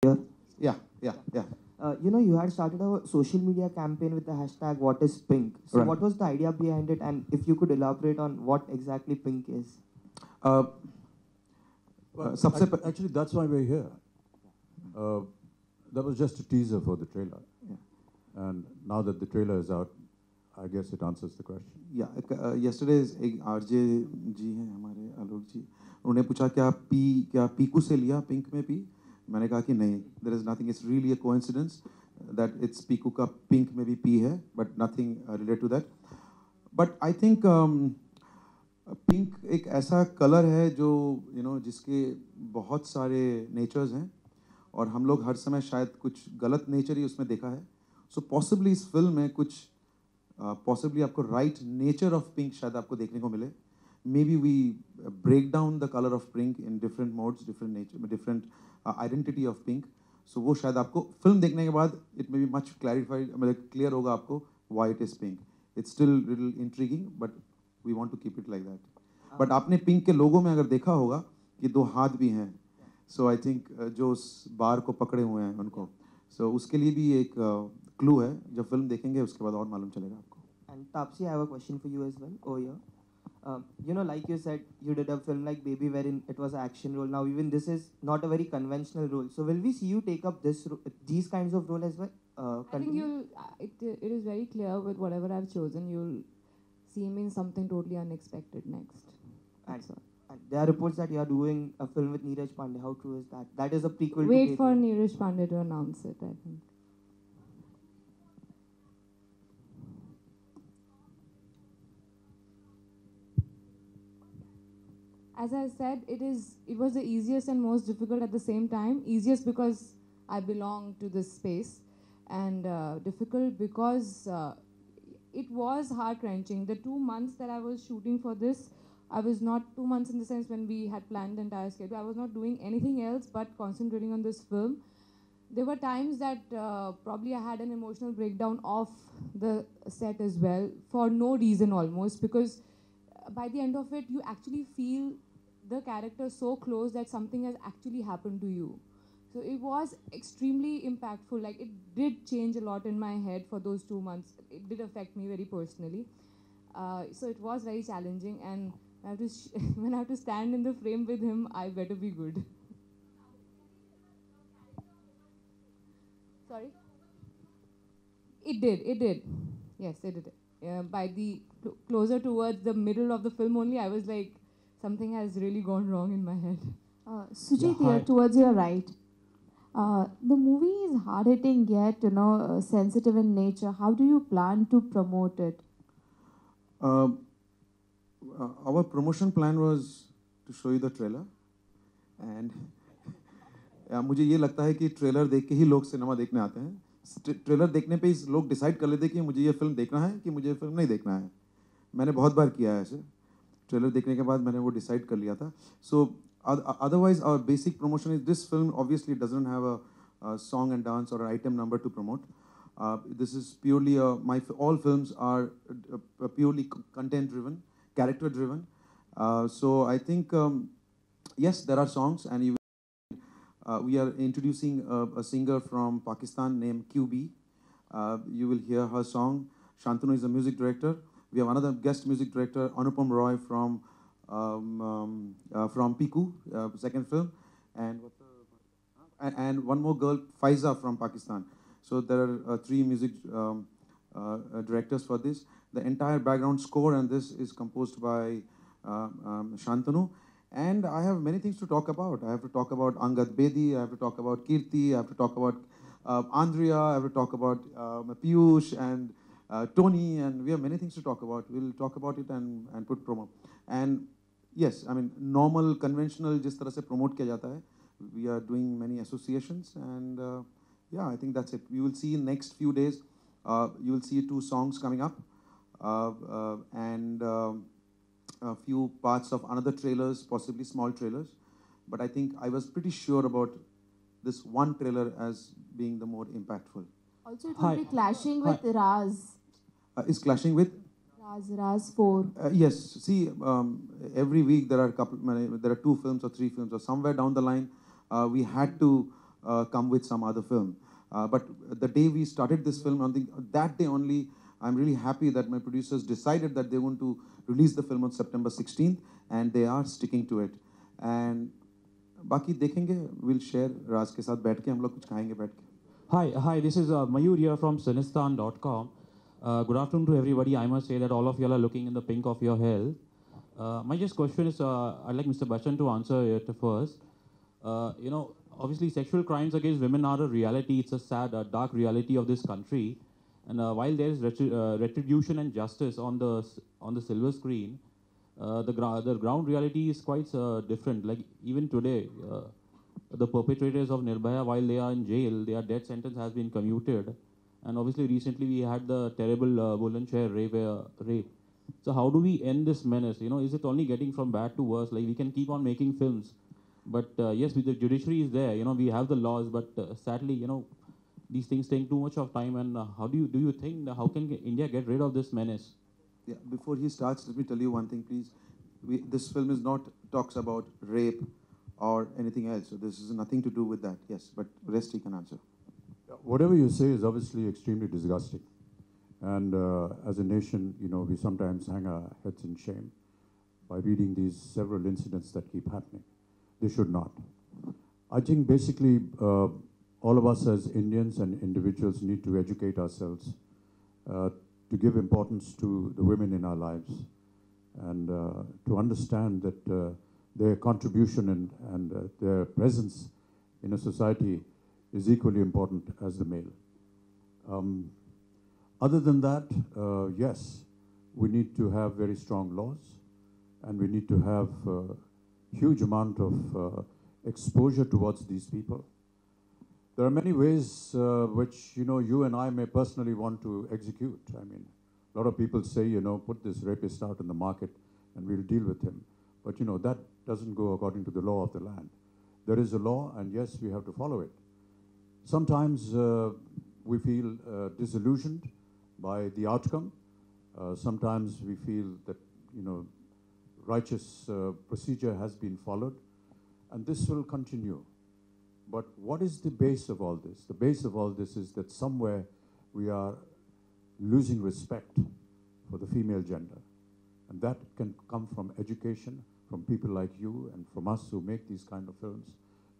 Yeah. Yeah. You had started a social media campaign with the hashtag What is Pink. So, Right. what was the idea behind it, and if you could elaborate on what exactly Pink is? Uh, Well, सबसे actually, that's why we're here. Uh, that was just a teaser for the trailer. Yeah. And now that the trailer is out, I guess it answers the question. yesterday एक RJ जी हैं हमारे आलोक जी, उन्होंने पूछा क्या पीकू से लिया pink में P, मैंने कहा कि नहीं, there is nothing, it's really a coincidence that it's Piku का पिंक में भी पी है, but nothing related to that. But I think pink एक ऐसा कलर है जो जिसके बहुत सारे नेचर्स हैं, और हम लोग हर समय शायद कुछ गलत नेचर ही उसमें देखा है. सो पॉसिबली इस फिल्म में कुछ पॉसिबली आपको राइट नेचर ऑफ पिंक शायद आपको देखने को मिले. Maybe we break down the colour of pink in different modes, different nature, different identity of pink. So वो शायद आपको फिल्म देखने के बाद it may be much clarified, मतलब क्लियर होगा आपको why it is pink. It's still little intriguing, but we want to keep it like that. But आपने पिंक के लोगों में अगर देखा होगा कि दो हाथ भी हैं, सो आई थिंक जो उस बार को पकड़े हुए हैं उनको, सो उसके लिए भी एक क्लू है. जब फिल्म देखेंगे उसके बाद और मालूम चलेगा आपको. And Taapsee, I have a question for you as well over here. Like you said, you did a film like Baby wherein it was an action role. Now, even this is not a very conventional role. So, will we see you take up these kinds of role as well? I think it is very clear with whatever I've chosen, you'll see me in something totally unexpected next. That's all. And there are reports that you are doing a film with Neeraj Pandey. How true is that? That is a prequel. Wait to for Baby. Neeraj Pandey to announce it, I think. As I said, it was the easiest and most difficult at the same time. Easiest because I belong to this space, and difficult because it was heart-wrenching. The 2 months that I was shooting for this, I was not 2 months in the sense when we had planned the entire schedule. I was not doing anything else but concentrating on this film. There were times that probably I had an emotional breakdown off the set as well, for no reason almost, because by the end of it, you actually feel the character so close that something has actually happened to you. So it was extremely impactful. Like, it did change a lot in my head for those 2 months. It did affect me very personally. So it was very challenging, and I have to when I have to stand in the frame with him, I better be good. Sorry? It did. Yes, it did. By the closer towards the middle of the film only, I was like, something has really gone wrong in my head. Sujit, here towards your right. The movie is hard-hitting yet, sensitive in nature. How do you plan to promote it? Our promotion plan was to show you the trailer, and मुझे ये लगता है कि trailer देख के ही लोग cinema देखने आते हैं. ट्रेलर देखने पे ही लोग डिसाइड कर लेते हैं कि मुझे ये फिल्म देखना है कि मुझे ये फिल्म नहीं देखना है. मैंने बहुत बार किया है ऐसे. ट्रेलर देखने के बाद मैंने वो डिसाइड कर लिया था. सो otherwise our basic promotion is, this film obviously doesn't have a song and dance or an item number to promote. This is purely all films are purely content driven, character driven. So I think yes, there are songs, and we are introducing a singer from Pakistan named QB. You will hear her song. Shantanu is a music director. We have another guest music director, Anupam Roy from Piku, second film, and one more girl, Faiza from Pakistan. So there are three music directors for this. The entire background score and this is composed by Shantanu. And I have many things to talk about. I have to talk about Angad Bedi, I have to talk about Kirti, I have to talk about Andrea, I have to talk about Piyush and Tony, and we have many things to talk about. We'll talk about it and put promo. And yes, I mean, normal, conventional, जिस तरह से promote किया जाता है, we are doing many associations, and yeah, I think that's it. We will see in next few days, you will see 2 songs coming up, and a few parts of another trailers, possibly small trailers. But I think I was pretty sure about this one trailer as being the more impactful. Also, it will be clashing with Raz. Is clashing with? Raz 4. Yes. See, every week there are 2 films or 3 films, or somewhere down the line, we had to come with some other film. But the day we started this film, I think that day only, I'm really happy that my producers decided that they want to release the film on September 16th, and they are sticking to it. And बाकी देखेंगे, we'll share राज के साथ बैठ के हम लोग कुछ खाएंगे बैठ के. Hi, this is Mayur here from Cinestan.com. Good afternoon to everybody. I must say that all of you are looking in the pink of your health. My just question is, I'd like Mr. Bachchan to answer it first. Obviously sexual crimes against women are a reality. It's a sad, dark reality of this country. And while there is retribution and justice on the silver screen, the ground reality is quite different. Like even today, the perpetrators of Nirbhaya, while they are in jail, their death sentence has been commuted. And obviously recently we had the terrible Bulandshahr rape. So how do we end this menace? Is it only getting from bad to worse? Like we can keep on making films, but yes, the judiciary is there. We have the laws, but sadly, these things take too much of time. And how do you think? How can India get rid of this menace? Yeah, before he starts, let me tell you one thing, please. This film is not talks about rape or anything else. So this is nothing to do with that. Yes, but rest he can answer. Whatever you say is obviously extremely disgusting. And as a nation, we sometimes hang our heads in shame by reading these several incidents that keep happening. They should not. I think basically all of us as Indians and individuals need to educate ourselves to give importance to the women in our lives and to understand that their contribution and their presence in a society is equally important as the male. Other than that, yes, we need to have very strong laws, and we need to have a huge amount of exposure towards these people. There are many ways which, you and I may personally want to execute. I mean, a lot of people say, put this rapist out in the market and we'll deal with him. But, that doesn't go according to the law of the land. There is a law, and yes, we have to follow it. Sometimes we feel disillusioned by the outcome. Sometimes we feel that, righteous procedure has been followed, and this will continue. But what is the base of all this? The base of all this is that somewhere we are losing respect for the female gender. And that can come from education, from people like you and from us who make these kind of films,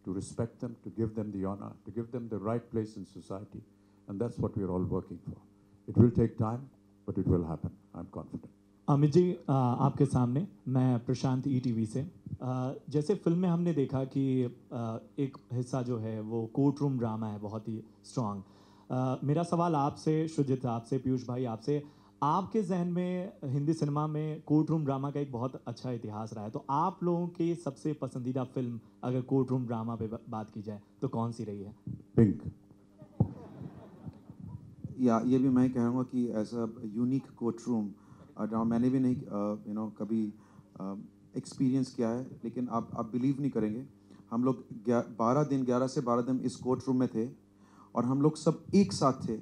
to respect them, to give them the honor, to give them the right place in society. And that's what we're all working for. It will take time, but it will happen. I'm confident. Amit ji, आपके सामने मैं प्रशांत ETV से। जैसे film में हमने देखा कि एक हिस्सा जो है वो कोर्ट रूम ड्रामा है, बहुत ही स्ट्रॉन्ग। मेरा सवाल आपसे, शुजित आपसे, पीयूष भाई आपसे, आपके जहन में हिंदी सिनेमा में कोर्ट रूम ड्रामा का एक बहुत अच्छा इतिहास रहा है, तो आप लोगों की सबसे पसंदीदा फिल्म अगर कोर्ट रूम ड्रामा पे बात की जाए तो कौन सी रही है? पिंक। या ये भी मैं कहूँगा कि ऐसा यूनिक कोर्ट रूम मैंने भी नहीं कभी एक्सपीरियंस किया है, लेकिन आप बिलीव नहीं करेंगे, हम लोग 11 से 12 दिन इस कोर्ट रूम में थे और हम लोग सब एक साथ थे,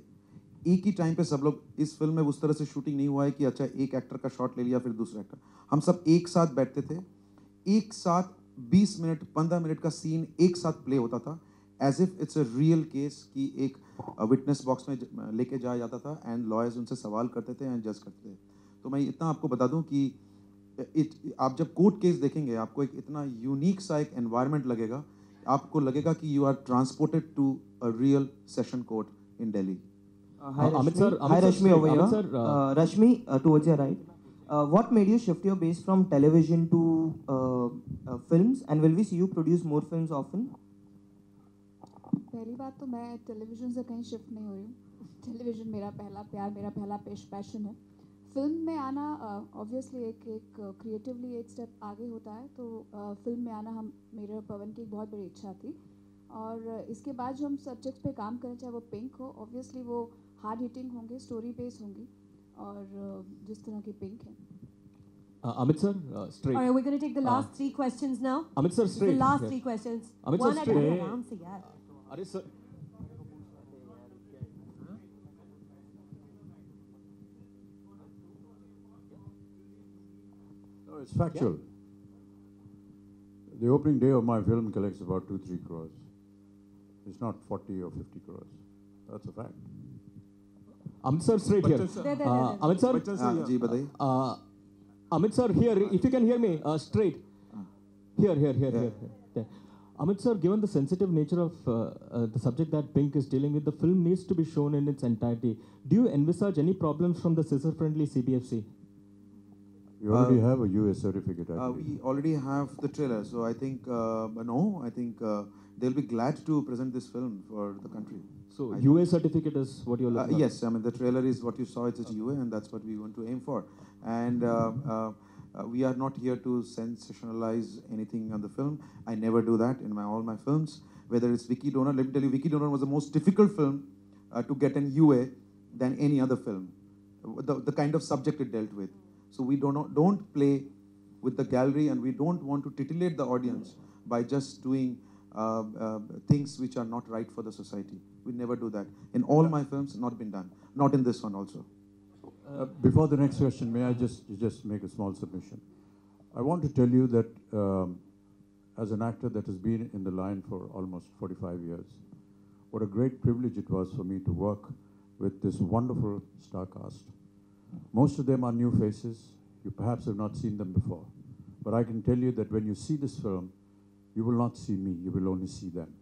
एक ही टाइम पे सब लोग। इस फिल्म में उस तरह से शूटिंग नहीं हुआ है कि अच्छा एक एक्टर का शॉट ले लिया फिर दूसरा एक्टर, हम सब एक साथ बैठते थे, एक साथ 20 मिनट 15 मिनट का सीन एक साथ प्ले होता था, as if it's a real case कि एक विटनेस बॉक्स में लेके जाया जाता था एंड लॉयर्स उनसे सवाल करते थे एंड जज करते थे। तो मैं इतना आपको बता दूं कि आप जब कोर्ट केस देखेंगे आपको एक इतना यूनिक सा एक एनवायरनमेंट लगेगा, आपको लगेगा कि you are transported to a real session court in Delhi. Hi Rashmi over here. Rashmi, towards your right. What made you shift your base from television to films, and will we see you produce more films often? पहली बात तो मैं television से कहीं shift नहीं हो रही हूँ। टेलीविज़न मेरा पहला प्यार, मेरा पहला पैशन है। फिल्म में आना ऑब्वियसली एक क्रिएटिवली एक स्टेप आगे होता है, तो फिल्म में आना मेरे पवन की एक बहुत बड़ी इच्छा थी। और इसके बाद जो हम सब्जेक्ट्स पे काम करें, चाहे वो पिंक हो, ऑब्वियसली वो हार्ड हिटिंग होंगे, स्टोरी बेस्ड होंगी, और जिस तरह की पिंक है। Amit sir, straight. All right, we're going to take the last three questions now. Amit sir, straight. The last three questions. Amit sir, One at a straight. time. से यार। अरे sir. No, it's factual. The opening day of my film collects about 2-3 crores. It's not 40 or 50 crores. That's a fact. Amit sir, straight here. There. Amit sir, जी बताइए. Amit sir, here, if you can hear me, straight. Here. There. Amit sir, given the sensitive nature of the subject that Pink is dealing with, the film needs to be shown in its entirety. Do you envisage any problems from the scissor-friendly CBFC? You already have a US certificate, I believe. We already have the trailer, so I think, no, I think they'll be glad to present this film for the country. So, UA certificate is what you're looking at? Yes, I mean, the trailer is what you saw, it's a UA, and that's what we want to aim for. And we are not here to sensationalize anything on the film. I never do that in all my films. Whether it's Vicky Donor, let me tell you, Vicky Donor was the most difficult film to get an UA than any other film. The kind of subject it dealt with. So we don't play with the gallery, and we don't want to titillate the audience by just doing things which are not right for the society. We never do that. In all my films, not been done. Not in this one also. Before the next question, may I just make a small submission? I want to tell you that as an actor that has been in the line for almost 45 years, what a great privilege it was for me to work with this wonderful star cast. Most of them are new faces. You perhaps have not seen them before. But I can tell you that when you see this film, you will not see me, you will only see them.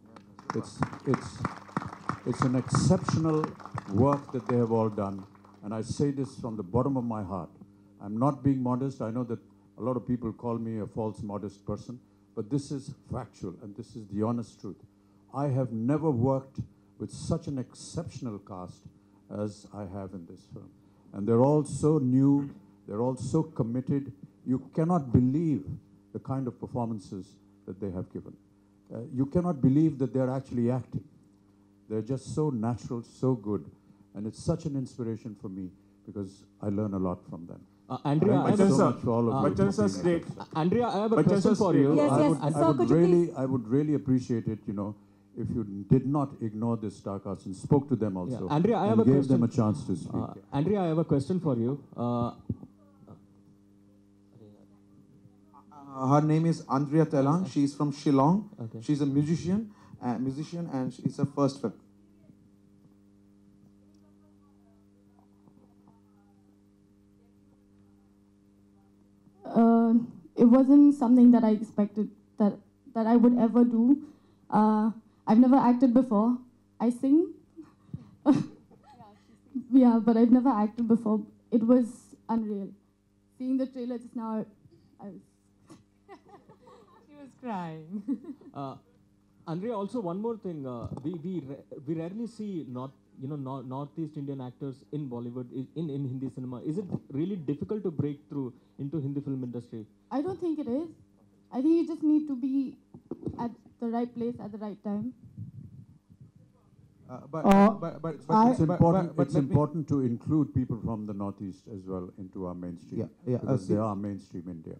It's an exceptional work that they have all done. And I say this from the bottom of my heart. I'm not being modest. I know that a lot of people call me a false modest person, but this is factual and this is the honest truth. I have never worked with such an exceptional cast as I have in this film. And they're all so new, they're all so committed. You cannot believe the kind of performances that they have given. You cannot believe that they're actually acting. They're just so natural, so good. And it's such an inspiration for me because I learn a lot from them. Andrea, I have Andrea, I have a question for you. I would really appreciate it, if you did not ignore this star cast and spoke to them also. Yeah. Andrea, I have and a gave question. them a chance to speak. Andrea, I have a question for you. Her name is Andrea Telang. She's from Shillong. Okay. She's a musician, and it's her first film. It wasn't something that I expected that I would ever do. I've never acted before. I sing. Yeah, but I've never acted before. It was unreal. Seeing the trailer just now, I was... She was crying. Andrea, also one more thing. We rarely see Northeast Indian actors in Bollywood, in Hindi cinema. Is it really difficult to break through into Hindi film industry? I don't think it is. I think you just need to be at the right place at the right time. It's important to include people from the Northeast as well into our mainstream. Because they are mainstream India.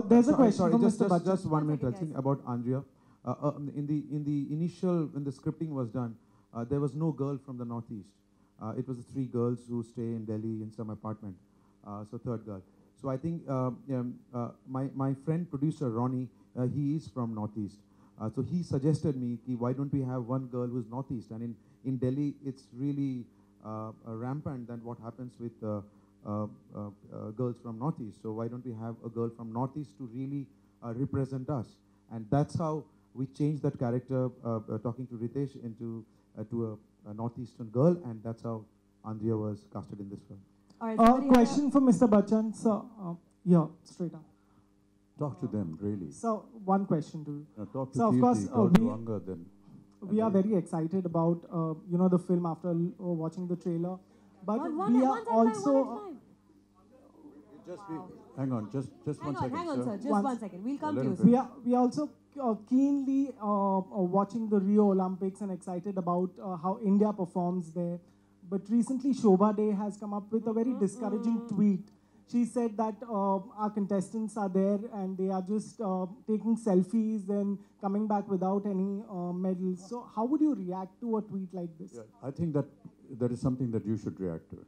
There's a question. Sorry, just 1 minute. I'll think about Andrea. In the scripting was done, there was no girl from the Northeast. It was the 3 girls who stay in Delhi in some apartment. So 3rd girl. So I think my friend producer Ronnie, he is from Northeast. So he suggested me, why don't we have one girl who's Northeast? And in Delhi, it's really rampant than what happens with girls from Northeast. So why don't we have a girl from Northeast to really represent us? And that's how we changed that character, talking to Ritesh, into to a Northeastern girl, and that's how Andrea was casted in this film. Question for Mr. Bachchan. So, yeah, straight up. Talk to them, really. So, one question to you. Talk to So, of Kirti, course, talk to Anga then. We are very excited about, the film after watching the trailer. But we are also... Hang on, just 1 second. Hang on, sir. Just 1 second. We'll come to you. We are also keenly watching the Rio Olympics and excited about how India performs there. But recently, Shobha Day has come up with a very discouraging tweet. She said that our contestants are there and they are just taking selfies and coming back without any medals. So how would you react to a tweet like this? Yeah, I think that is something that you should react to.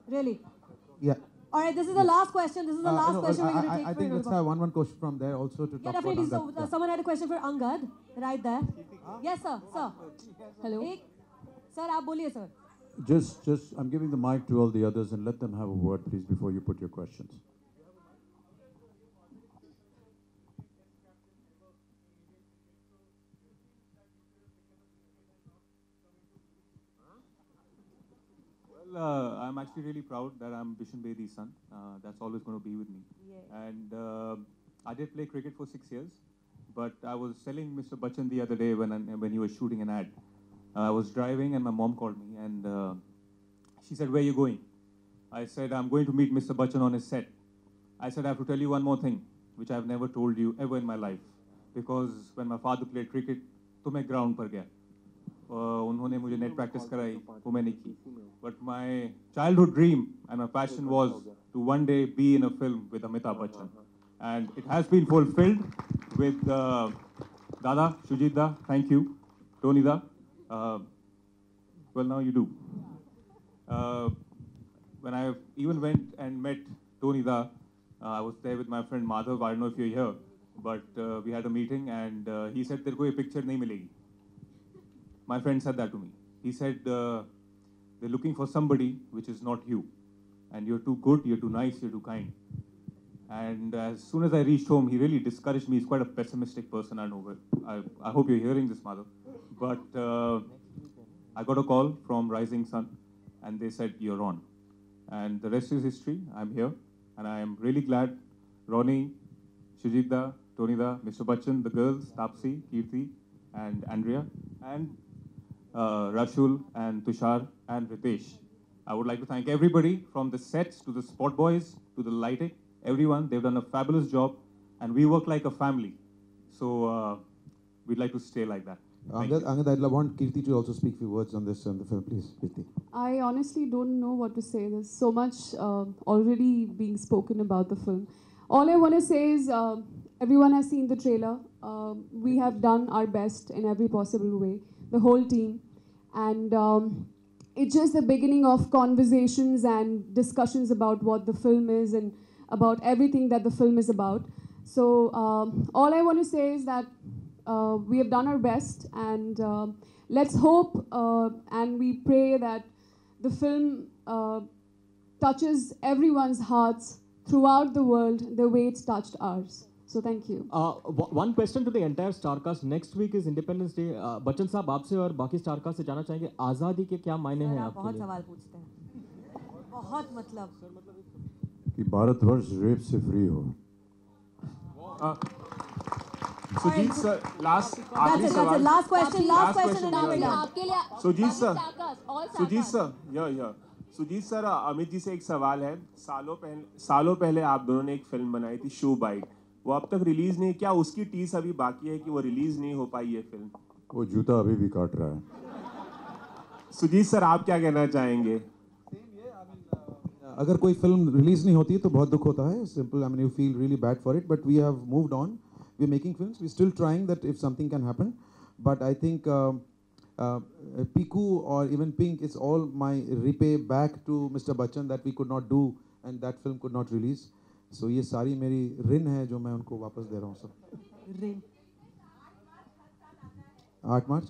Really? Yeah. All right, this is the last question. This is the last question we're going to take. I think let's have one question from there also to Yeah, talk definitely. about Angad. So, someone had a question for Angad, right there. Yes, sir. Sir. Hello. Sir, आप बोलिए, sir. Just, I'm giving the mic to all the others and let them have a word, please, before you put your questions. Well, I'm actually really proud that I'm Bishan Bedi's son. That's always going to be with me. Yeah. And I did play cricket for 6 years, but I was telling Mr. Bachchan the other day when he was shooting an ad. I was driving and my mom called me and she said, "Where are you going?" I said, "I'm going to meet Mr. Bachchan on his set." I said, "I have to tell you one more thing, which I've never told you ever in my life. Because when my father played cricket, तो मैं ground पर गया. उन्होंने मुझे net practice कराई, वो मैंने की. But my childhood dream and my passion was to one day be in a film with Amitabh Bachchan. And it has been fulfilled with Dada, Shujit Da, thank you, Tony Da. Well, now you do. When I even went and met Tony Da, I was there with my friend Madhav. I don't know if you're here, but we had a meeting and he said, "There koi picture nahi milegi." My friend said that to me. He said, "They're looking for somebody which is not you. And you're too good, you're too nice, you're too kind." And as soon as I reached home, he really discouraged me. He's quite a pessimistic person, I know. I hope you're hearing this, Madhav. But I got a call from Rising Sun, and they said, "You're on." And the rest is history. I'm here, and I am really glad Ronnie, Shujita, Tonida, Mr. Bachchan, the girls, Taapsee, Kirti, and Andrea, and Rashul, and Tushar, and Ritesh. I would like to thank everybody from the sets to the spot boys to the lighting, everyone. They've done a fabulous job, and we work like a family. So we'd like to stay like that. Angad, I want Kirti to also speak a few words on this on the film, please. Kirti. I honestly don't know what to say. There's so much already being spoken about the film. All I want to say is everyone has seen the trailer. We have done our best in every possible way, the whole team. And it's just the beginning of conversations and discussions about what the film is and about everything that the film is about. So all I want to say is that we have done our best, and let's hope and we pray that the film touches everyone's hearts throughout the world the way it's touched ours. So thank you. One question to the entire Starcast. Next week is Independence Day. Bachchan साहब आपसे और बाकी Starcast से जानना चाहेंगे आज़ादी के क्या मायने हैं आपके लिए? बहुत सवाल पूछते हैं. बहुत मतलब. कि भारतवर्ष रेप से फ्री हो. Sujit sir, last question. Sujit sir, Sujit sir, Amit ji से एक सवाल है. सालों पहले आप दोनों ने एक फिल्म बनाई थी, शू बाइट. वो अब तक रिलीज नहीं. क्या उसकी टीस अभी बाकी है कि वो रिलीज नहीं हो पाई ये फिल्म? वो जूता अभी भी काट रहा है. सुजीत सर, आप क्या कहना चाहेंगे? अगर कोई फिल्म रिलीज नहीं होती तो बहुत दुख होता है. Simple. I mean, you feel really bad for it, but we have moved on. We're making films. We're still trying that if something can happen. But I think Piku or even Pink is all my repay back to Mr. Bachchan that we could not do and that film could not release. So ये सारी मेरी ऋण है जो मैं उनको वापस दे रहा हूँ सब. ऋण. 8 मार्च.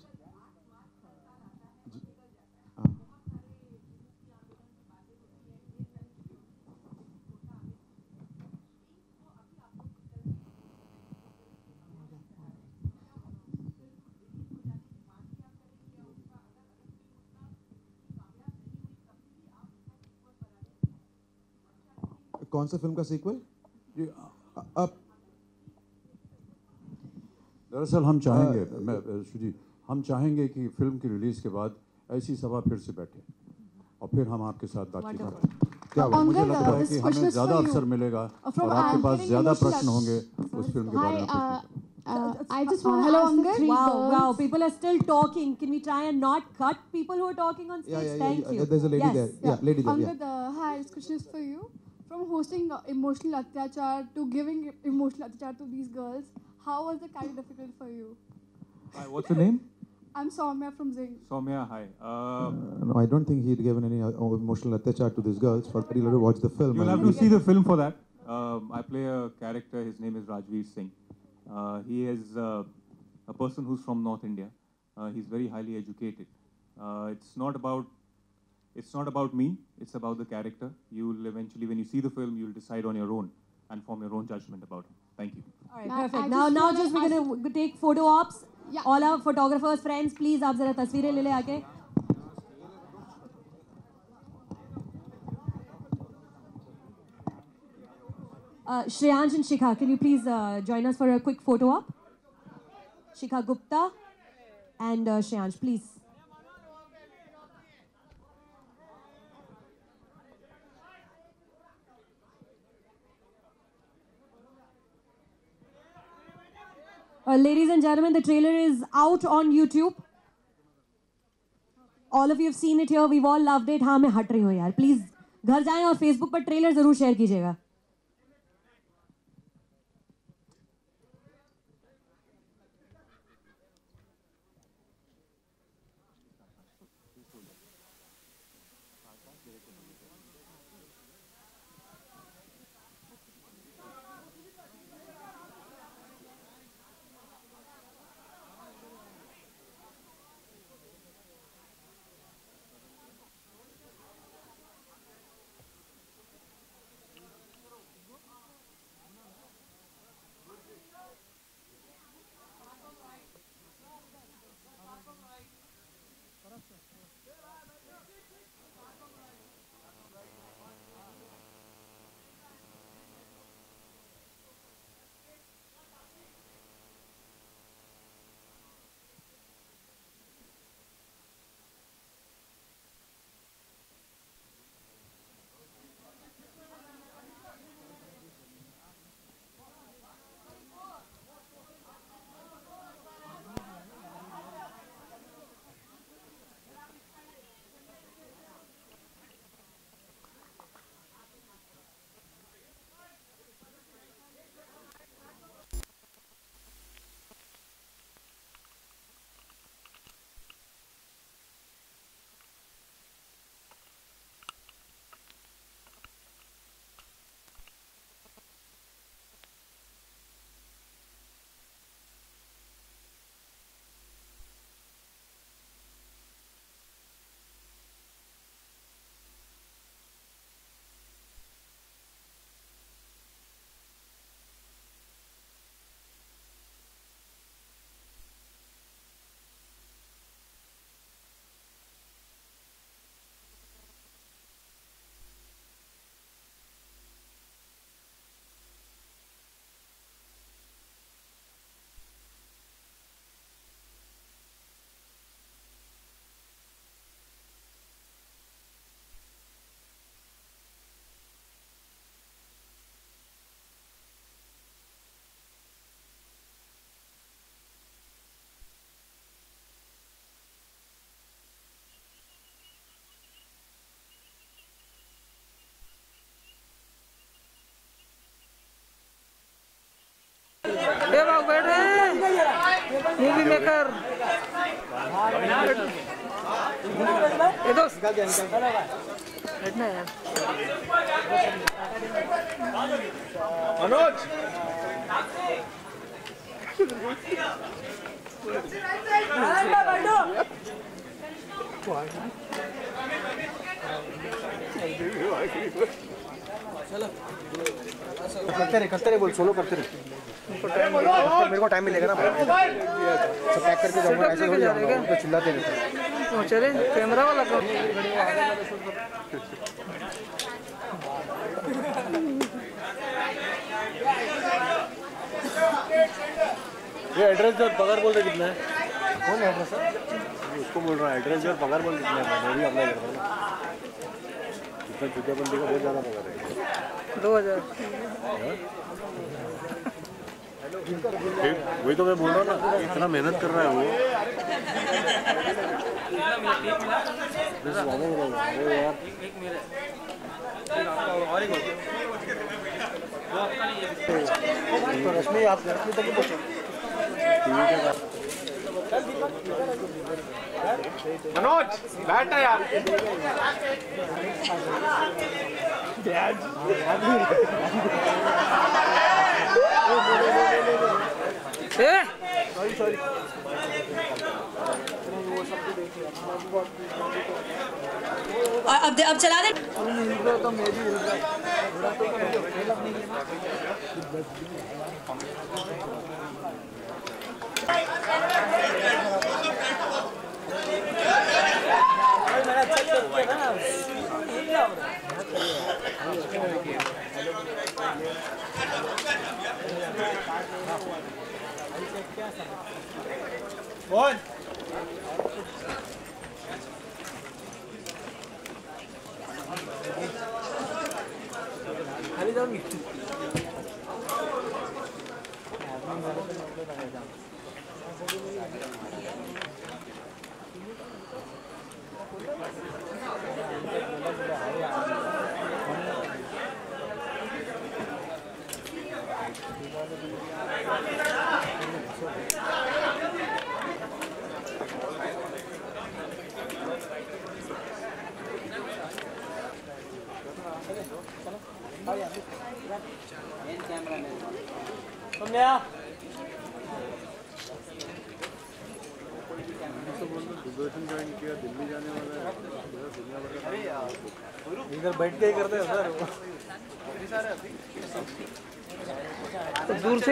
कौन सा फिल्म का सीक्वल? दरअसल हम चाहेंगे, हम चाहेंगे कि फिल्म की रिलीज के बाद ऐसी सभा फिर से बैठे और फिर हम आपके साथ बातचीत करें. क्या मुझे लगता है कि हमें ज़्यादा अवसर मिलेगा और आपके पास ज़्यादा प्रश्न होंगे उस फिल्म के बारे में. I just want to Angad. Wow, people are still talking. Can we try and not cut people who are talking on stage? Thank you. There's a lady there. Yeah, lady there. Angad, hi, this question is for you. From hosting emotional atyachar to giving emotional atyachar to these girls, how was the carry difficult for you? What's the name? I'm Soumya from Zing. Soumya, hi. No, I don't think he'd given any emotional attachment to these girls. For that, you'll have to watch the film. You'll have to see the film for that. I play a character. His name is Rajveer Singh. He is a person who's from North India. He's very highly educated. It's not about me. It's about the character. You'll eventually, when you see the film, you'll decide on your own and form your own judgment about him. Thank you. All right, perfect. Now just we're going to take photo ops. Yeah. All our photographers, friends, please, आप जरा तस्वीरें ले ले आके. Shreyansh and Shikha, can you please join us for a quick photo op? Shikha Gupta and Shreyansh, please. Ladies and gentlemen, the trailer is out on YouTube. All of you have seen it here. We've all loved it. हाँ मैं हट रही हूँ यार. Please घर जाएं और Facebook पर ट्रेलर जरूर शेयर कीजिएगा. मूवी मेकर ये दोस्त बैठना यार मनोज करते रहे बोल सोलो करते रहे मेरे को टाइम मिलेगा ना सब पैक करके जाऊंगा ऐसे हो जाएगा तो चिल्लाते रहते चले कैमरा वाला को ये एड्रेस जो पगार बोल रहे कितना है कौन एड्रेस है उसको बोल रहा है एड्रेस जो पगार बोल कितना है मैं भी अप्लाई कर रहा हूँ इतना छुट्टियां बंदी का बहुत ज़्यादा पगार है 2000 वही तो मैं बोल रहा हूँ ना इतना मेहनत कर रहा है वो तो रश्मि आप घर तक पहुँचे टीवी के मनोज बैठ यार सॉरी अब चला दे। कौन खाली जाऊंगी इधर बैठ के ही करते हैं सर दूर से